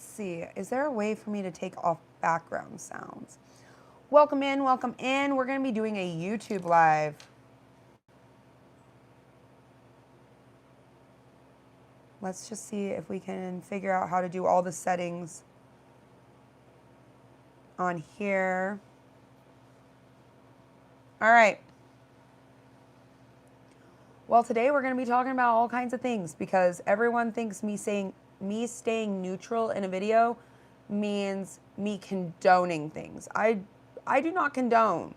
Let's see. Is there a way for me to take off background sounds? Welcome in, welcome in. We're going to be doing a YouTube live. Let's just see if we can figure out how to do all the settings on here. All right. Well, today we're going to be talking about all kinds of things because everyone thinks me staying neutral in a video means me condoning things. I do not condone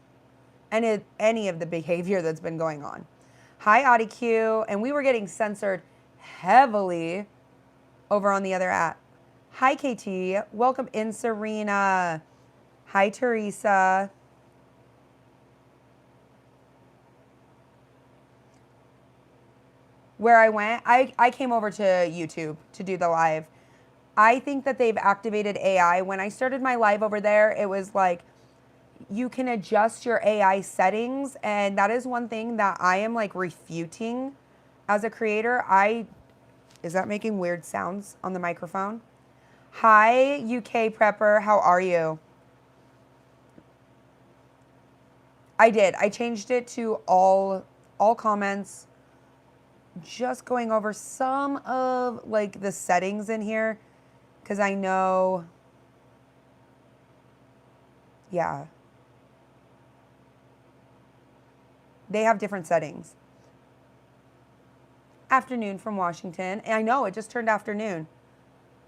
any of the behavior that's been going on. Hi, AudiQ, and we were getting censored heavily over on the other app. Hi, KT. Welcome in, Serena. Hi, Teresa. Where I went, I came over to YouTube to do the live. I think that they've activated AI. When I started my live over there, it was like, you can adjust your AI settings. And that is one thing that I am like refuting as a creator. Is that making weird sounds on the microphone? Hi, UK Prepper. How are you? I did. I changed it to all comments. Just going over some of like the settings in here because I know, yeah, they have different settings. Afternoon from Washington. And I know it just turned afternoon.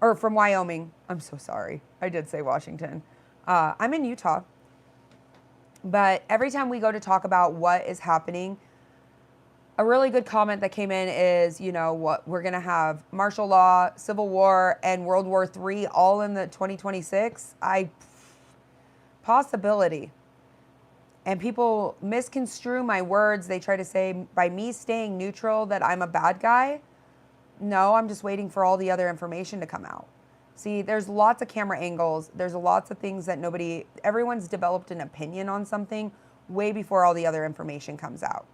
Or from Wyoming. I'm so sorry. I did say Washington. I'm in Utah. But every time we go to talk about what is happening, a really good comment that came in is, you know, what we're going to have martial law, civil war, and World War III all in the 2026. Possibility. And people misconstrue my words. They try to say by me staying neutral that I'm a bad guy. No, I'm just waiting for all the other information to come out. See, there's lots of camera angles. There's lots of things that everyone's developed an opinion on something way before all the other information comes out.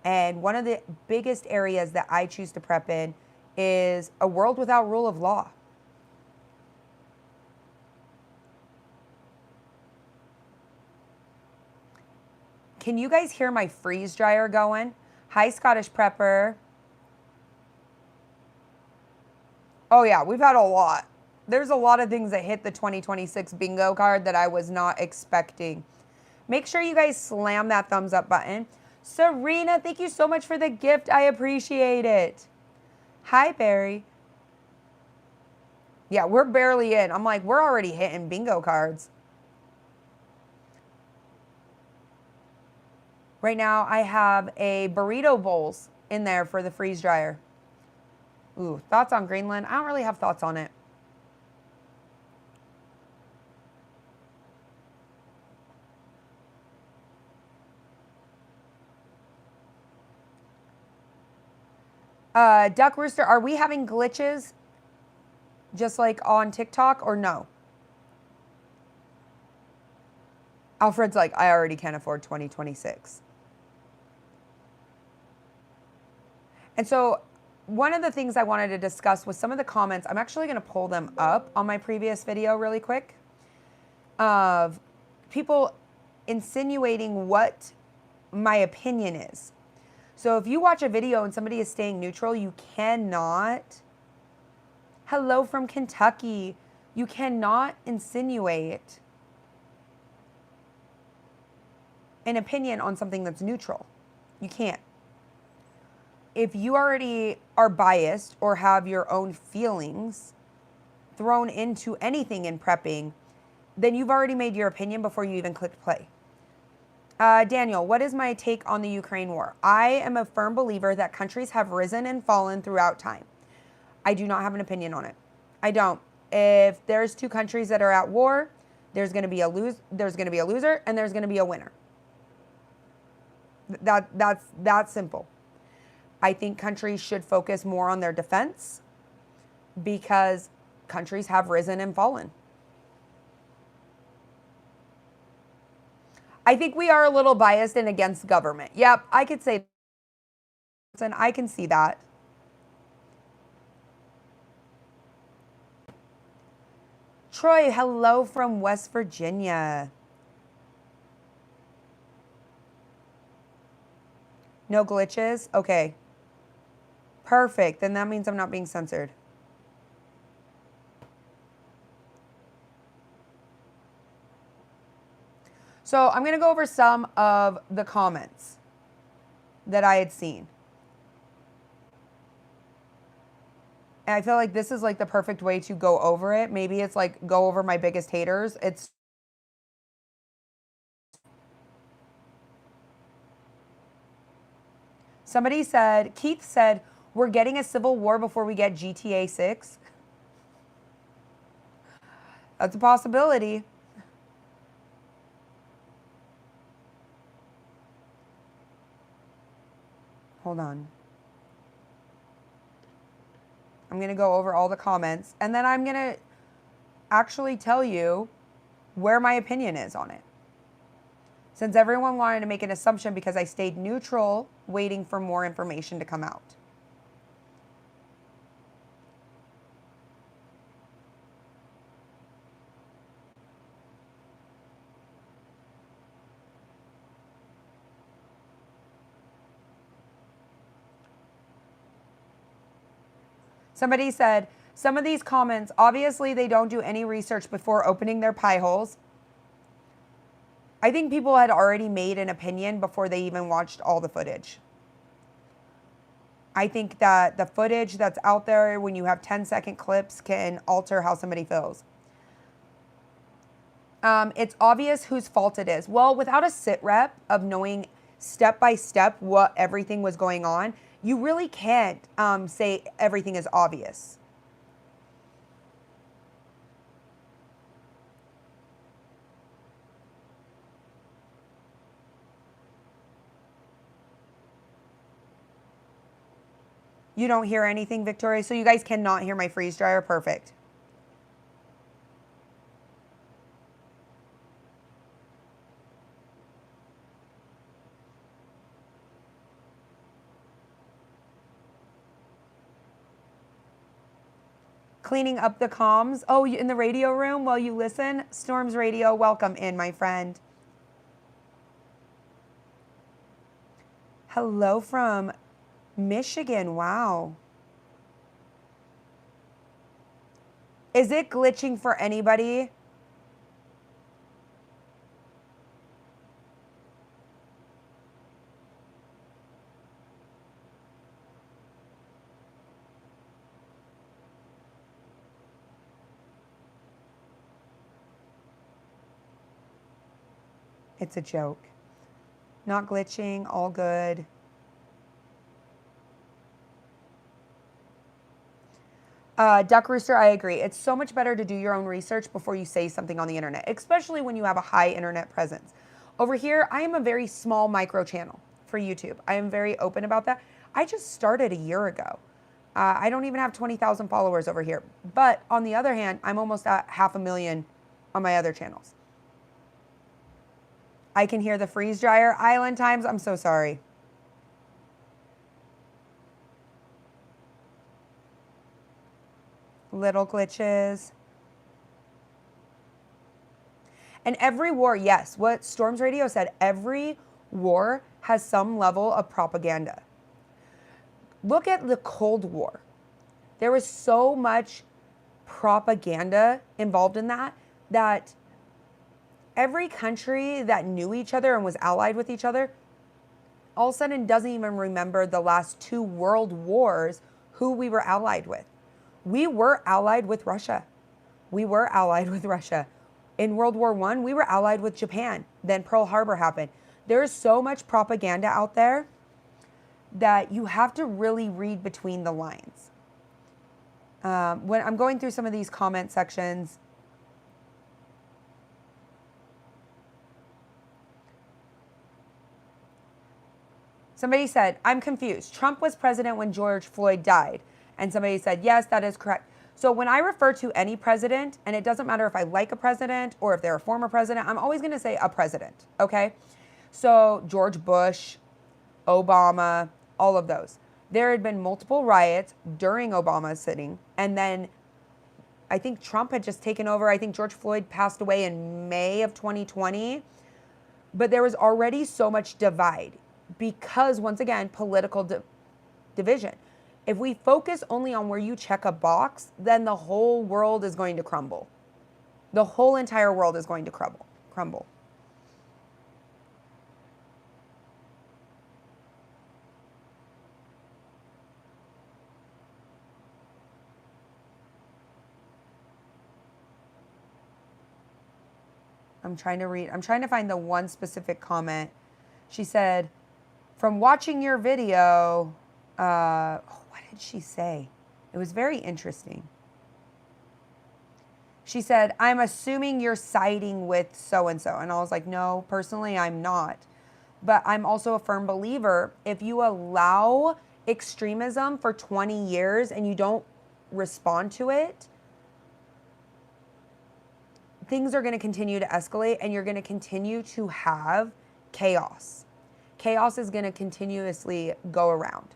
And one of the biggest areas that I choose to prep in is a world without rule of law. Can you guys hear my freeze dryer going? Hi, Scottish Prepper. Oh yeah, we've had a lot. There's a lot of things that hit the 2026 bingo card that I was not expecting. Make sure you guys slam that thumbs up button. Serena, thank you so much for the gift. I appreciate it. Hi, Barry. Yeah, we're barely in. I'm like, we're already hitting bingo cards. Right now, I have a burrito bowls in there for the freeze dryer. Ooh, thoughts on Greenland? I don't really have thoughts on it. Duck Rooster, are we having glitches just like on TikTok or no? Alfred's like, I already can't afford 2026. And so one of the things I wanted to discuss was some of the comments. I'm actually going to pull them up on my previous video really quick of people insinuating what my opinion is. So if you watch a video and somebody is staying neutral, you cannot, hello from Kentucky, you cannot insinuate an opinion on something that's neutral. You can't. If you already are biased or have your own feelings thrown into anything in prepping, then you've already made your opinion before you even clicked play. Daniel, what is my take on the Ukraine war? I am a firm believer that countries have risen and fallen throughout time. I do not have an opinion on it. I don't. If there's two countries that are at war, there's going to be a loser and there's going to be a winner. That's that simple. I think countries should focus more on their defense because countries have risen and fallen. I think we are a little biased and against government. Yep, I could say that, and I can see that. Troy, hello from West Virginia. No glitches? Okay. Perfect. Then that means I'm not being censored. So I'm going to go over some of the comments that I had seen. And I feel like this is like the perfect way to go over it. Maybe it's like go over my biggest haters. It's somebody said, Keith said, we're getting a civil war before we get GTA 6. That's a possibility. Hold on. I'm going to go over all the comments and then I'm going to actually tell you where my opinion is on it. Since everyone wanted to make an assumption because I stayed neutral, waiting for more information to come out. Somebody said, some of these comments, obviously they don't do any research before opening their pie holes. I think people had already made an opinion before they even watched all the footage. I think that the footage that's out there when you have 10-second clips can alter how somebody feels. It's obvious whose fault it is. Well, without a sit rep of knowing step by step what everything was going on, you really can't say everything is obvious. You don't hear anything, Victoria? So you guys cannot hear my freeze dryer? Perfect. Cleaning up the comms. Oh, in the radio room while you listen? Storms Radio, welcome in, my friend. Hello from Michigan. Wow. Is it glitching for anybody? It's a joke. Not glitching, all good. Duck Rooster, I agree. It's so much better to do your own research before you say something on the internet, especially when you have a high internet presence. Over here, I am a very small micro channel for YouTube. I am very open about that. I just started a year ago. I don't even have 20,000 followers over here. But on the other hand, I'm almost at 500,000 on my other channels. I can hear the freeze dryer. Island times, I'm so sorry. Little glitches. And every war, yes, what Storms Radio said, every war has some level of propaganda. Look at the Cold War. There was so much propaganda involved in that every country that knew each other and was allied with each other all of a sudden doesn't even remember the last 2 world wars, who we were allied with. We were allied with Russia. We were allied with Russia. In World War I, we were allied with Japan. Then Pearl Harbor happened. There is so much propaganda out there that you have to really read between the lines. When I'm going through some of these comment sections, somebody said, I'm confused. Trump was president when George Floyd died. And somebody said, yes, that is correct. So when I refer to any president, and it doesn't matter if I like a president or if they're a former president, I'm always going to say a president, okay? So George Bush, Obama, all of those. There had been multiple riots during Obama's sitting, and then I think Trump had just taken over. I think George Floyd passed away in May of 2020. But there was already so much divide because, once again, political division. If we focus only on where you check a box, then the whole world is going to crumble. The whole entire world is going to crumble. I'm trying to find the one specific comment. She said, from watching your video, what did she say? It was very interesting. She said, I'm assuming you're siding with so-and-so. And I was like, no, personally, I'm not. But I'm also a firm believer, if you allow extremism for 20 years and you don't respond to it, things are going to continue to escalate and you're going to continue to have chaos. Chaos is going to continuously go around.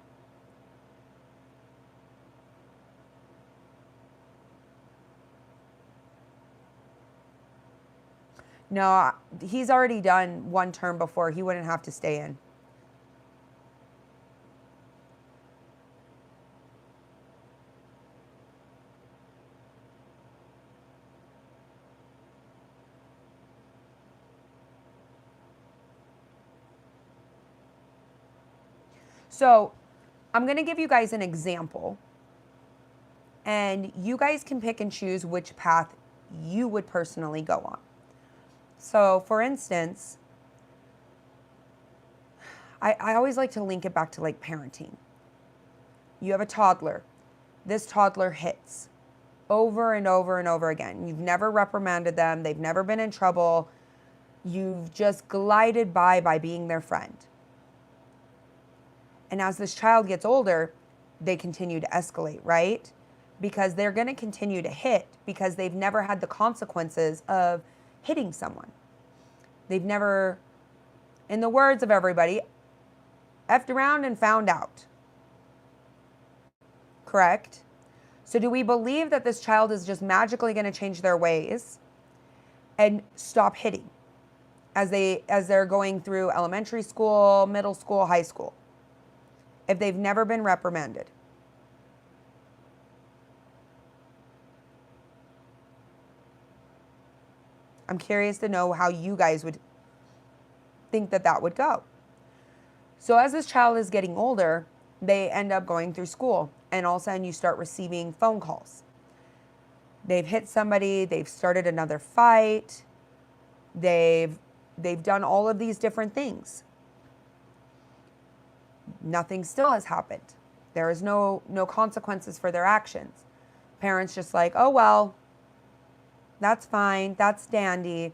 No, he's already done one term before. He wouldn't have to stay in. So I'm going to give you guys an example, and you guys can pick and choose which path you would personally go on. So for instance, I always like to link it back to like parenting. You have a toddler. This toddler hits over and over and over again. You've never reprimanded them. They've never been in trouble. You've just glided by being their friend. And as this child gets older, they continue to escalate, right? Because they're going to continue to hit because they've never had the consequences of hitting someone. They've never, in the words of everybody, effed around and found out. Correct? So do we believe that this child is just magically going to change their ways and stop hitting as they're going through elementary school, middle school, high school, if they've never been reprimanded? I'm curious to know how you guys would think that that would go. So as this child is getting older, they end up going through school, and all of a sudden you start receiving phone calls. They've hit somebody, they've started another fight, they've done all of these different things. Nothing still has happened. There is no consequences for their actions. Parents just like, oh well, that's fine, that's dandy.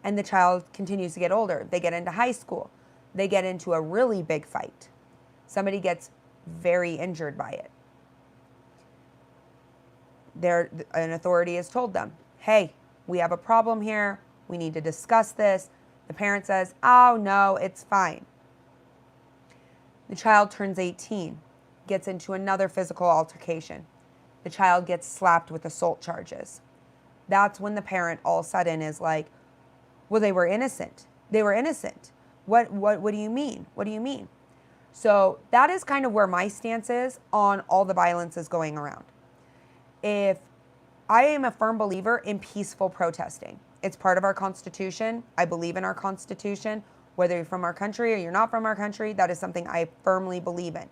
And the child continues to get older. They get into high school. They get into a really big fight. Somebody gets very injured by it. An authority has told them, hey, we have a problem here. We need to discuss this. The parent says, oh no, it's fine. The child turns 18, gets into another physical altercation. The child gets slapped with assault charges. That's when the parent all of a sudden is like, well, they were innocent. They were innocent. What do you mean? What do you mean? So that is kind of where my stance is on all the violence is going around. If I am a firm believer in peaceful protesting. It's part of our Constitution. I believe in our Constitution. Whether you're from our country or you're not from our country, that is something I firmly believe in.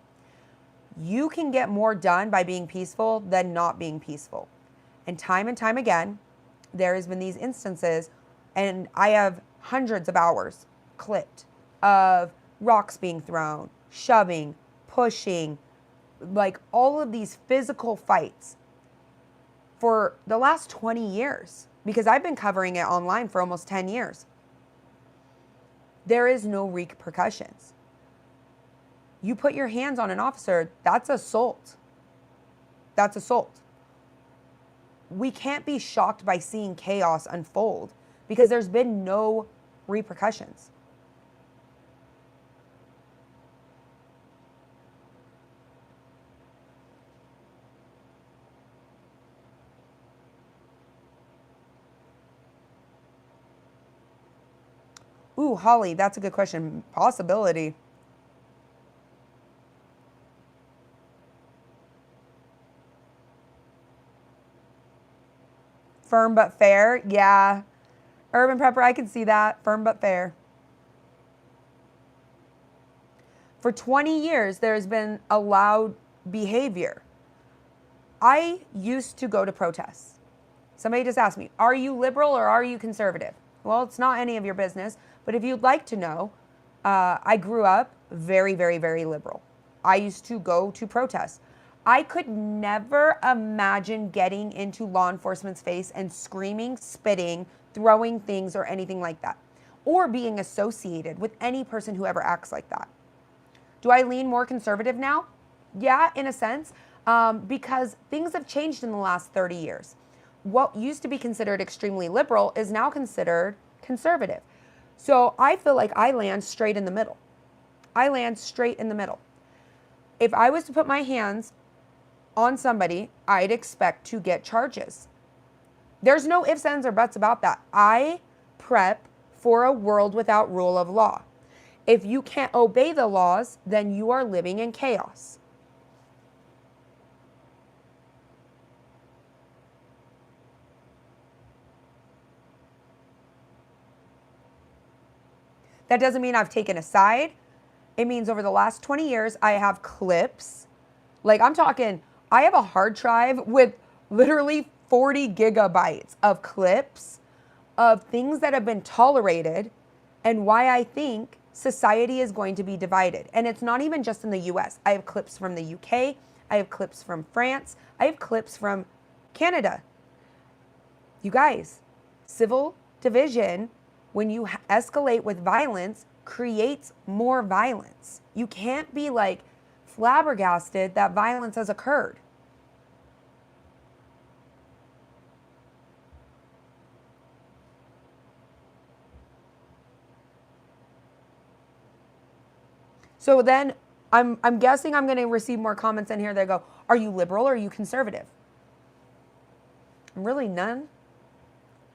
You can get more done by being peaceful than not being peaceful. And time again, there has been these instances, and I have hundreds of hours clipped of rocks being thrown, shoving, pushing, like all of these physical fights for the last 20 years, because I've been covering it online for almost 10 years. There is no repercussions. You put your hands on an officer, that's assault. That's assault. We can't be shocked by seeing chaos unfold because there's been no repercussions. Ooh, Holly, that's a good question. Possibility. Firm but fair. Yeah. Urban prepper, I can see that. Firm but fair. For 20 years, there's been allowed behavior. I used to go to protests. Somebody just asked me, are you liberal or are you conservative? Well, it's not any of your business, but if you'd like to know, I grew up very, very, very liberal. I used to go to protests. I could never imagine getting into law enforcement's face and screaming, spitting, throwing things or anything like that, or being associated with any person who ever acts like that. Do I lean more conservative now? Yeah, in a sense, because things have changed in the last 30 years. What used to be considered extremely liberal is now considered conservative. So I feel like I land straight in the middle. I land straight in the middle. If I was to put my hands on somebody, I'd expect to get charges. There's no ifs, ands, or buts about that. I prep for a world without rule of law. If you can't obey the laws, then you are living in chaos. That doesn't mean I've taken a side. It means over the last 20 years, I have clips. Like I'm talking, I have a hard drive with literally 40 gigabytes of clips of things that have been tolerated and why I think society is going to be divided. And it's not even just in the US. I have clips from the UK. I have clips from France. I have clips from Canada. You guys, civil division, when you escalate with violence, creates more violence. You can't be like flabbergasted that violence has occurred. So then I'm guessing I'm going to receive more comments in here that go, are you liberal or are you conservative? Really none.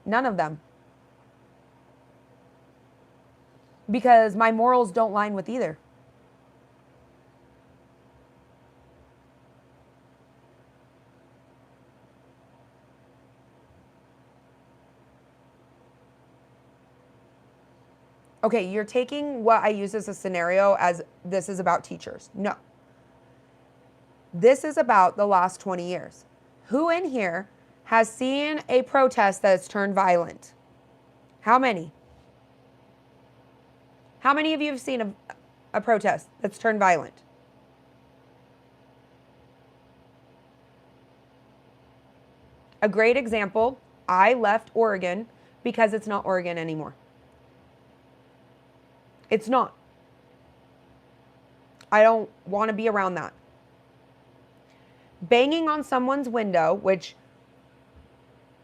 None of them. Because my morals don't line with either. Okay, you're taking what I use as a scenario as this is about teachers. No. This is about the last 20 years. Who in here has seen a protest that has turned violent? How many? How many of you have seen a protest that's turned violent? A great example, I left Oregon because it's not Oregon anymore. It's not. I don't want to be around that. Banging on someone's window, which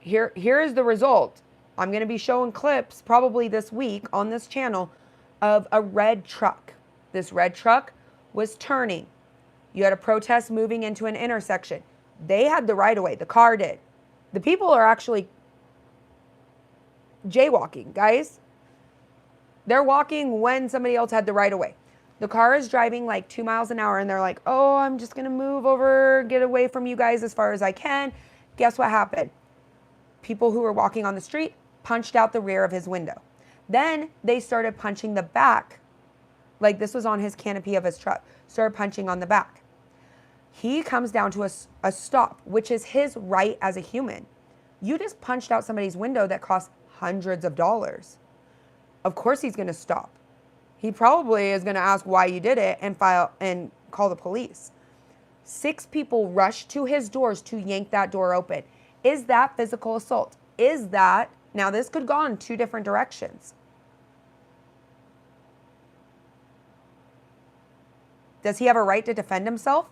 here is the result. I'm going to be showing clips probably this week on this channel of a red truck. This red truck was turning. You had a protest moving into an intersection. They had the right of way. The car did. The people are actually jaywalking, guys. They're walking when somebody else had the right of way. The car is driving like 2 miles an hour and they're like, oh, I'm just going to move over, get away from you guys as far as I can. Guess what happened? People who were walking on the street punched out the rear of his window. Then they started punching the back, like this was on his canopy of his truck, started punching on the back. He comes down to a stop, which is his right as a human. You just punched out somebody's window that cost hundreds of dollars. Of course he's going to stop. He probably is going to ask why you did it and call the police. 6 people rushed to his doors to yank that door open. Is that physical assault? Is that, now this could go in 2 different directions. Does he have a right to defend himself?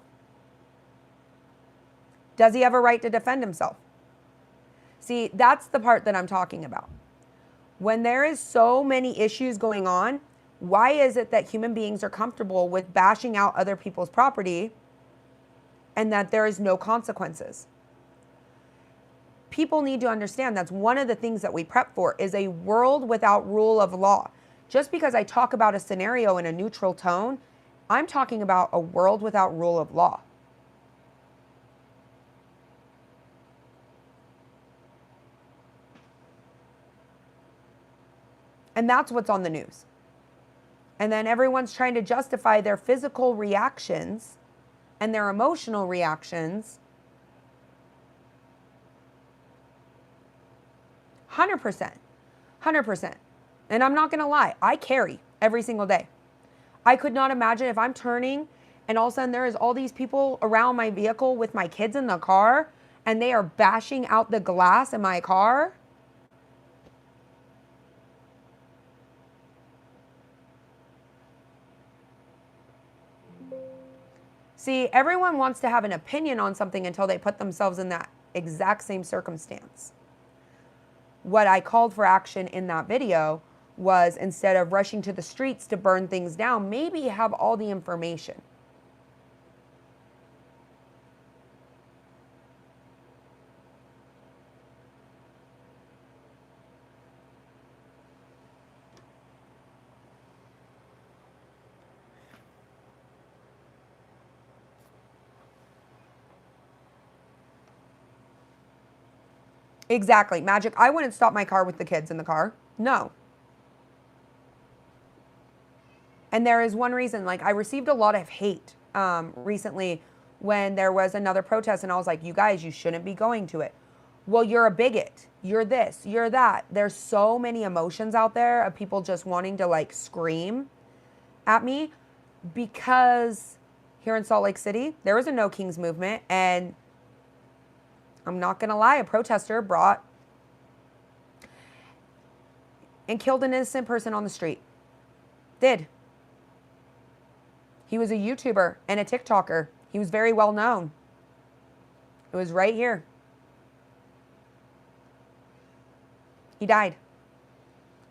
Does he have a right to defend himself? See, that's the part that I'm talking about. When there is so many issues going on, why is it that human beings are comfortable with bashing out other people's property and that there is no consequences? People need to understand that's one of the things that we prep for is a world without rule of law. Just because I talk about a scenario in a neutral tone, I'm talking about a world without rule of law. And that's what's on the news. And then everyone's trying to justify their physical reactions and their emotional reactions. 100%. 100%. And I'm not going to lie, I carry every single day. I could not imagine if I'm turning and all of a sudden there is all these people around my vehicle with my kids in the car and they are bashing out the glass in my car. See, everyone wants to have an opinion on something until they put themselves in that exact same circumstance. What I called for action in that video was, instead of rushing to the streets to burn things down, maybe have all the information. Exactly. Magic, I wouldn't stop my car with the kids in the car. No. And there is one reason, like, I received a lot of hate recently when there was another protest, and I was like, you guys, you shouldn't be going to it. Well, you're a bigot. You're this, you're that. There's so many emotions out there of people just wanting to, like, scream at me, because here in Salt Lake City, there was a No Kings movement, and I'm not going to lie, a protester brought and killed an innocent person on the street. Did. He was a YouTuber and a TikToker. He was very well known. It was right here. He died.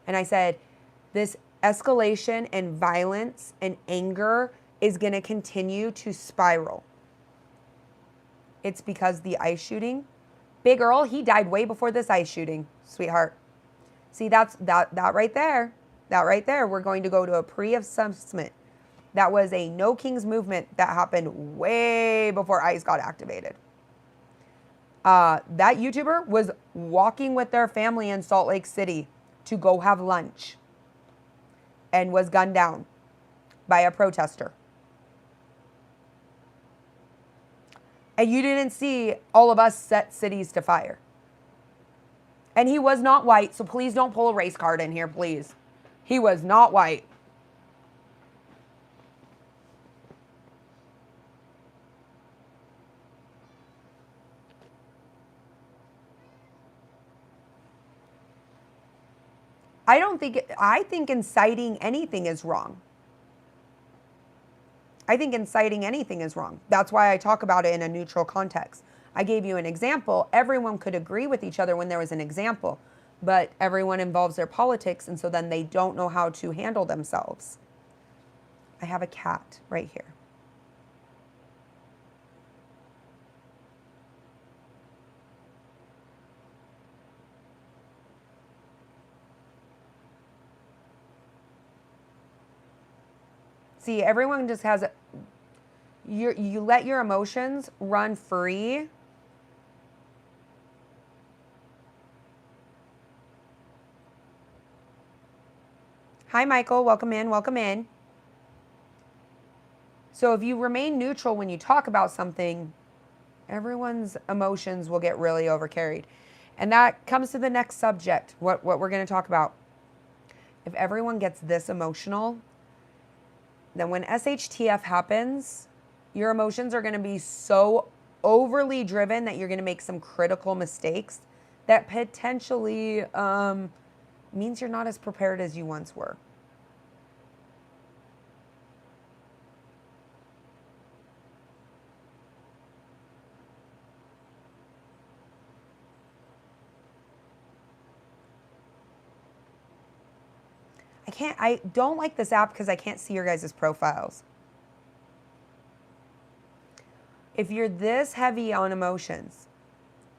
And I said, this escalation and violence and anger is going to continue to spiral. It's because the ICE shooting, Big Earl, he died way before this ICE shooting, sweetheart. See, that right there. That right there, we're going to go to a pre-assessment. That was a No Kings movement that happened way before ICE got activated. That YouTuber was walking with their family in Salt Lake City to go have lunch and was gunned down by a protester. And you didn't see all of us set cities to fire. And he was not white, so please don't pull a race card in here, please. He was not white. I think inciting anything is wrong. I think inciting anything is wrong. That's why I talk about it in a neutral context. I gave you an example. Everyone could agree with each other when there was an example, but everyone involves their politics, and so then they don't know how to handle themselves. I have a cat right here. See, everyone just has you let your emotions run free. Hi, Michael. Welcome in. Welcome in. So if you remain neutral when you talk about something, everyone's emotions will get really overcarried. And that comes to the next subject, what we're going to talk about. If everyone gets this emotional, then when SHTF happens, your emotions are going to be so overly driven that you're going to make some critical mistakes that potentially means you're not as prepared as you once were. I don't like this app because I can't see your guys' profiles. If you're this heavy on emotions,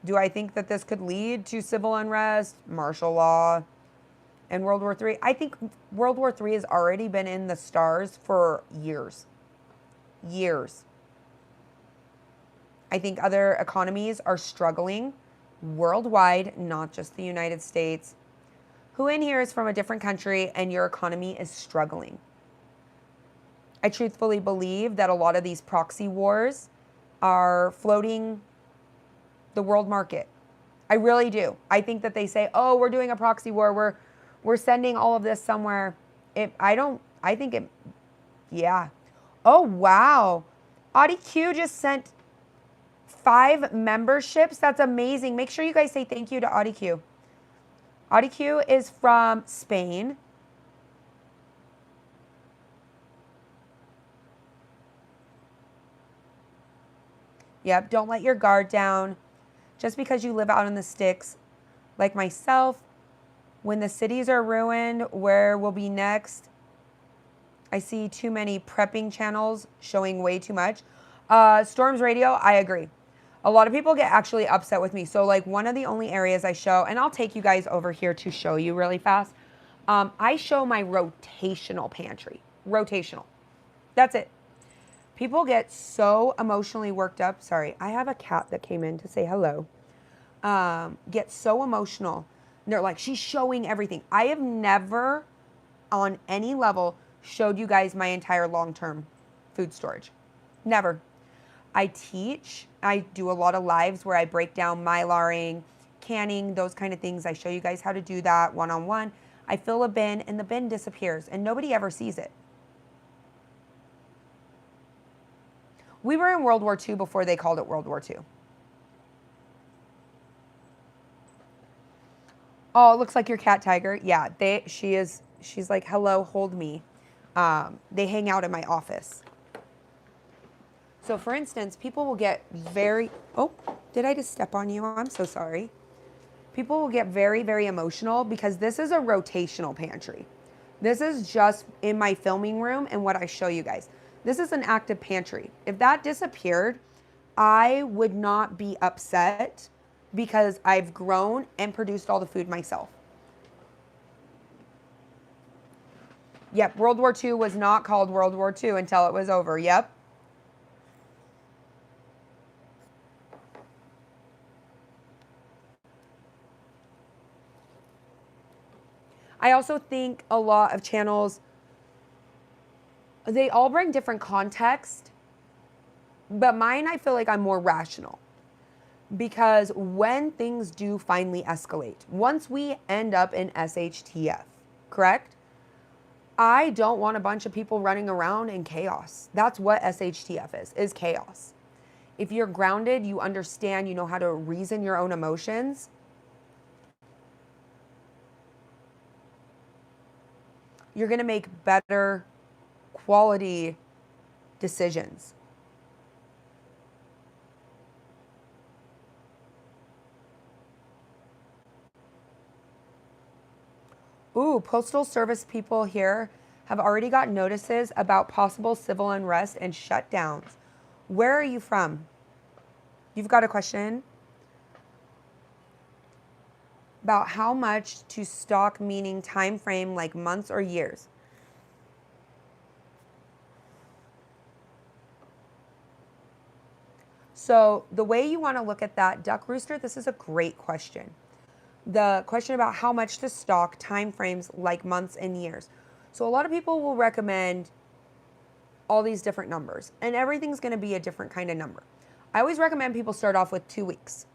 do I think that this could lead to civil unrest, martial law, And World War III, I think World War III has already been in the stars for years. Years. I think other economies are struggling worldwide, not just the United States. Who in here is from a different country and your economy is struggling? I truthfully believe that a lot of these proxy wars are floating the world market. I really do. I think that they say, oh, we're doing a proxy war. We're sending all of this somewhere. I think it, yeah. Oh, wow. Audie Q just sent 5 memberships. That's amazing. Make sure you guys say thank you to Audie Q. Audie Q is from Spain. Yep, don't let your guard down. Just because you live out in the sticks, like myself, when the cities are ruined, where we'll be next? I see too many prepping channels showing way too much. Storms Radio, I agree. A lot of people get actually upset with me. So like one of the only areas I show, and I'll take you guys over here to show you really fast. I show my rotational pantry. Rotational. That's it. People get so emotionally worked up. Sorry, I have a cat that came in to say hello. Get so emotional. And they're like, she's showing everything. I have never on any level showed you guys my entire long-term food storage. Never. I teach. I do a lot of lives where I break down mylaring, canning, those kind of things. I show you guys how to do that one-on-one. I fill a bin and the bin disappears and nobody ever sees it. We were in World War II before they called it World War II. Oh, it looks like your cat, Tiger. Yeah, she's like, hello, hold me. They hang out in my office. So for instance, people will get oh, did I just step on you? I'm so sorry. People will get very, very emotional because this is a rotational pantry. This is just in my filming room and what I show you guys. This is an active pantry. If that disappeared, I would not be upset because I've grown and produced all the food myself. Yep, World War II was not called World War II until it was over. Yep. I also think a lot of channels, they all bring different context, but mine, I feel like I'm more rational because when things do finally escalate, once we end up in SHTF, correct? I don't want a bunch of people running around in chaos. That's what SHTF is chaos. If you're grounded, you understand, you know how to reason your own emotions. You're going to make better quality decisions. Ooh, Postal Service people here have already got notices about possible civil unrest and shutdowns. Where are you from? You've got a question about how much to stock, meaning time frame like months or years. So the way you want to look at that, Duck Rooster, this is a great question. The question about how much to stock, time frames like months and years. So a lot of people will recommend all these different numbers, and everything's going to be a different kind of number. I always recommend people start off with 2 weeks.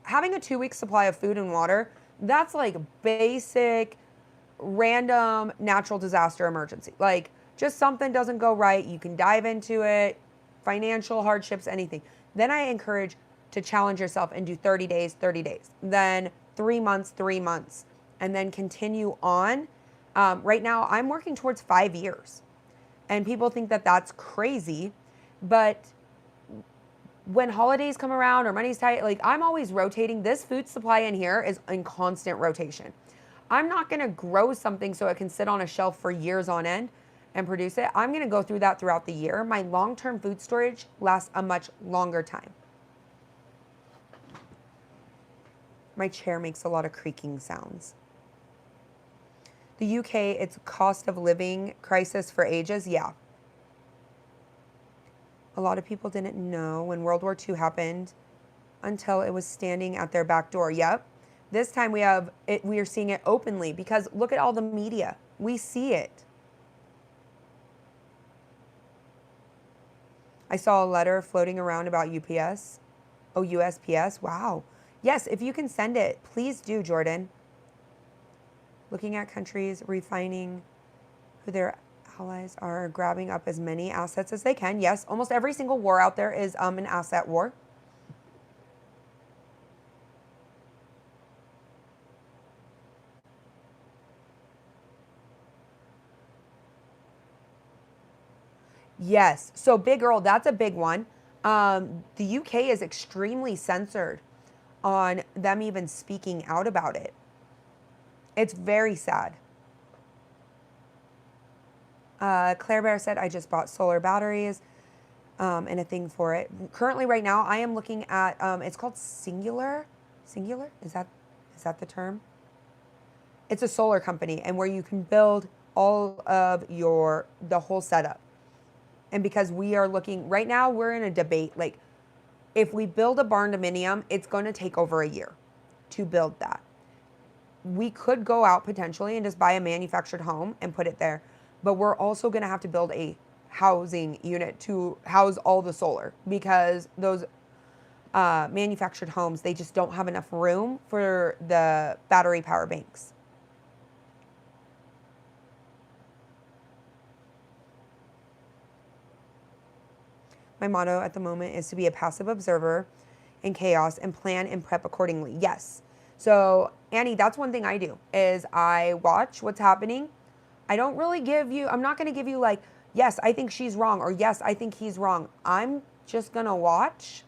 Having a 2-week supply of food and water, that's like basic, random natural disaster emergency. Like just something doesn't go right, you can dive into it, financial hardships, anything. Then I encourage to challenge yourself and do 30 days, 30 days. Then 3 months, 3 months, and then continue on. Right now, I'm working towards 5 years. And people think that that's crazy, but when holidays come around or money's tight, like I'm always rotating. This food supply in here is in constant rotation. I'm not going to grow something so it can sit on a shelf for years on end and produce it. I'm going to go through that throughout the year. My long-term food storage lasts a much longer time. My chair makes a lot of creaking sounds. The UK, it's cost of living crisis for ages. Yeah. A lot of people didn't know when World War II happened until it was standing at their back door. Yep. This time we are seeing it openly because look at all the media. We see it. I saw a letter floating around about UPS. Oh, USPS. Wow. Yes, if you can send it, please do, Jordan. Looking at countries refining who their allies are, grabbing up as many assets as they can. Yes, almost every single war out there is an asset war. Yes. So Big Earl, that's a big one. The UK is extremely censored on them even speaking out about it. It's very sad. Claire Bear said, I just bought solar batteries and a thing for it. Currently, right now, I am looking at, it's called Singular. Singular? Is that the term? It's a solar company and where you can build all of the whole setup. And because we are looking, right now, we're in a debate. Like, if we build a barn dominium, it's going to take over a year to build that. We could go out potentially and just buy a manufactured home and put it there. But we're also going to have to build a housing unit to house all the solar because those manufactured homes, they just don't have enough room for the battery power banks. My motto at the moment is to be a passive observer in chaos and plan and prep accordingly. Yes. So, Annie, that's one thing I do is I watch what's happening. I don't really I'm not going to give you like, yes, I think she's wrong or yes, I think he's wrong. I'm just going to watch